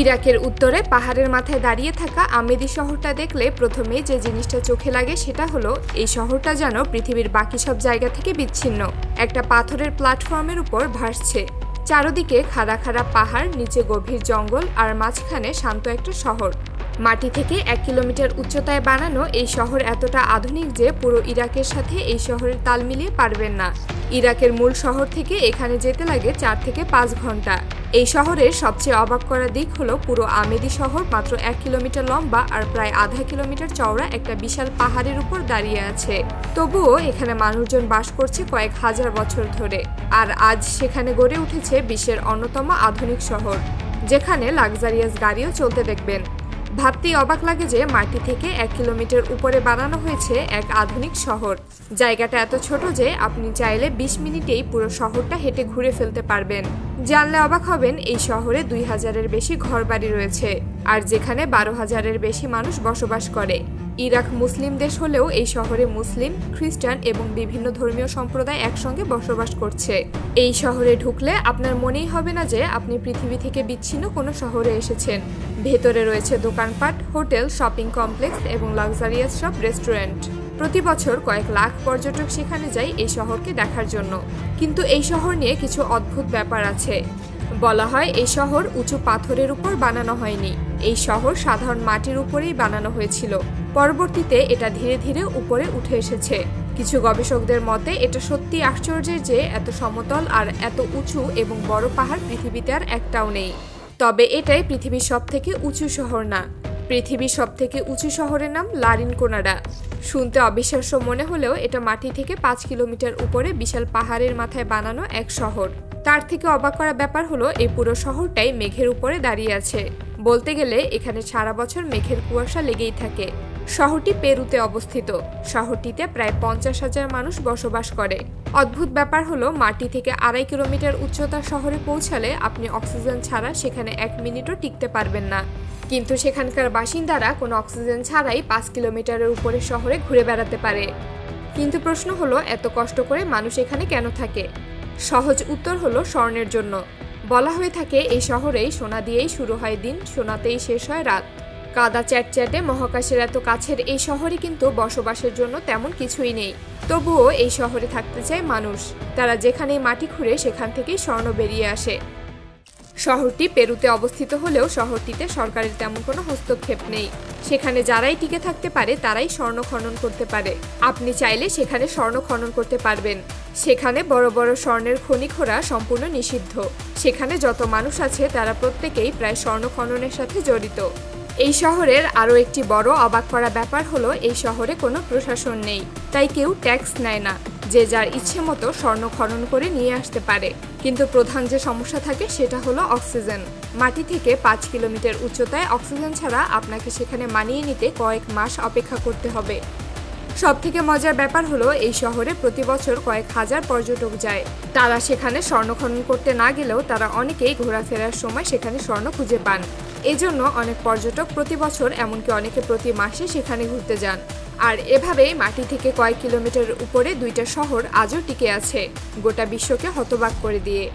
ইরাকের উত্তরে পাহাড়ের মাথায় দাঁড়িয়ে থাকা আমেদি শহরটা দেখলে প্রথমেই যে জিনিসটা চোখে লাগে সেটা হলো এই শহরটা যেন পৃথিবীর বাকি সব জায়গা থেকে বিচ্ছিন্ন একটা পাথরের প্ল্যাটফর্মের উপর ভাসছে। চারদিকে খাড়া খাড়া পাহাড়, নিচে গভীর জঙ্গল আর মাঝখানে শান্ত একটা শহর। মাটি থেকে 1 কিলোমিটার উচ্চতায় বানানো এই শহর এতটা আধুনিক যে পুরো ইরাকের সাথে এই শহরের তাল মিলিয়ে পারবেন না। ইরাকের মূল শহর থেকে এখানে যেতে লাগে 4 থেকে 5 ঘন্টা। এই শহরের সবচেয়ে অবাক করা দিক হলো পুরো আমেদি শহর মাত্র 1 কিলোমিটার লম্বা আর প্রায় আধা কিলোমিটার চওড়া একটা বিশাল পাহাড়ের উপর দাঁড়িয়ে আছে। তবুও এখানে মানুষজন বাস করছে কয়েক হাজার বছর ধরে, আর আজ সেখানে গড়ে উঠেছে বিশ্বের অন্যতম আধুনিক শহর, যেখানে লাক্সারিয়াস গাড়িও চলতে দেখবেন। ভাবতেই অবাক লাগে যে মাটি থেকে 1 কিলোমিটার উপরে বানানো হয়েছে এক আধুনিক শহর। জায়গাটা এত ছোট যে আপনি চাইলে 20 মিনিটেই পুরো শহরটা হেঁটে ঘুরে ফেলতে পারবেন। জানলে অবাক হবেন এই শহরে 2000-এর বেশি ঘরবাড়ি রয়েছে, আর যেখানে 12,000-এর বেশি মানুষ বসবাস করে। ইরাক মুসলিম দেশ হলেও এই শহরে মুসলিম, খ্রিস্টান এবং বিভিন্ন ধর্মীয় সম্প্রদায় একসঙ্গে বসবাস করছে। এই শহরে ঢুকলে আপনার মনেই হবে না যে আপনি পৃথিবী থেকে বিচ্ছিন্ন কোনো শহরে এসেছেন। ভেতরে রয়েছে দোকানপাট, হোটেল, শপিং কমপ্লেক্স এবং লাক্সারিয়াস সব রেস্টুরেন্ট। প্রতি বছর কয়েক লাখ পর্যটক সেখানে যায় এই শহরকে দেখার জন্য। কিন্তু এই শহর নিয়ে কিছু অদ্ভুত ব্যাপার আছে। বলা হয় এই শহর উঁচু পাথরের উপর বানানো হয়নি, এই শহর সাধারণ মাটির উপরেই বানানো হয়েছিল। পরবর্তীতে এটা ধীরে ধীরে উপরে উঠে এসেছে। কিছু গবেষকদের মতে এটা সত্যি আশ্চর্যের যে এত সমতল আর এত উঁচু এবং বড় পাহাড় পৃথিবীতে আর একটাও নেই। তবে এটাই পৃথিবীর সবথেকে উঁচু শহর না। পৃথিবীর সবথেকে উঁচু শহরের নাম লারিনকোনারা। শুনতে অবিশ্বাস্য মনে হলেও এটা মাটি থেকে 5 কিলোমিটার উপরে বিশাল পাহাড়ের মাথায় বানানো এক শহর। তার থেকে অবাক করা ব্যাপার হলো এই পুরো শহরটাই মেঘের উপরে দাঁড়িয়ে আছে। বলতে গেলে এখানে সারা বছর মেঘের কুয়াশা লেগেই থাকে। শহরটি পেরুতে অবস্থিত। শহরটিতে প্রায় 50,000 মানুষ বসবাস করে। অদ্ভুত ব্যাপার হলো মাটি থেকে 2.5 কিলোমিটার উচ্চতার শহরে পৌঁছালে আপনি অক্সিজেন ছাড়া সেখানে 1 মিনিটও টিকতে পারবেন না। কিন্তু সেখানকার বাসিন্দারা কোনো অক্সিজেন ছাড়াই 5 কিলোমিটারের উপরে শহরে ঘুরে বেড়াতে পারে। কিন্তু প্রশ্ন হলো এত কষ্ট করে মানুষ এখানে কেন থাকে? সহজ উত্তর হলো স্বর্ণের জন্য। বলা হয়ে থাকে এই শহরেই সোনা দিয়েই শুরু হয় দিন, সোনাতেই শেষ হয় রাত। কাদা চ্যাটচ্যাটে মহাকাশের এত কাছের এই শহরে কিন্তু বসবাসের জন্য তেমন কিছুই নেই। তবুও এই শহরে থাকতে চায় মানুষ। তারা যেখানেই মাটি খুঁড়ে সেখান থেকেই স্বর্ণ বেরিয়ে আসে। শহরটি পেরুতে অবস্থিত হলেও শহরটিতে সরকারের তেমন কোনো হস্তক্ষেপ নেই। সেখানে যারাই টিকে থাকতে পারে তারাই স্বর্ণ খনন করতে পারে। আপনি চাইলে সেখানে স্বর্ণ খনন করতে পারবেন। সেখানে বড় বড় স্বর্ণের খনি খোঁড়া সম্পূর্ণ নিষিদ্ধ। সেখানে যত মানুষ আছে তারা প্রত্যেকেই প্রায় স্বর্ণ খননের সাথে জড়িত। এই শহরের আরও একটি বড় অবাক করা ব্যাপার হলো এই শহরে কোনো প্রশাসন নেই, তাই কেউ ট্যাক্স নেয় না। যে যার ইচ্ছে মতো স্বর্ণ খনন করে নিয়ে আসতে পারে। কিন্তু প্রধান যে সমস্যা থাকে সেটা হলো অক্সিজেন। মাটি থেকে 5 কিলোমিটার উচ্চতায় অক্সিজেন ছাড়া আপনাকে সেখানে মানিয়ে নিতে কয়েক মাস অপেক্ষা করতে হবে। সবথেকে মজার ব্যাপার হলো এই শহরে প্রতি বছর কয়েক হাজার পর্যটক যায়। তারা সেখানে স্বর্ণ খনন করতে না গেলেও তারা অনেকেই ঘোরাফেরার সময় সেখানে স্বর্ণ খুঁজে পান। এজন্য অনেক পর্যটক প্রতি বছর, এমনকি অনেকে প্রতি মাসে সেখানে ঘুরতে যান। আর এভাবেই মাটি থেকে কয়েক কিলোমিটার উপরে 2টা শহর আজও টিকে আছে, গোটা বিশ্বকে হতবাক করে দিয়ে।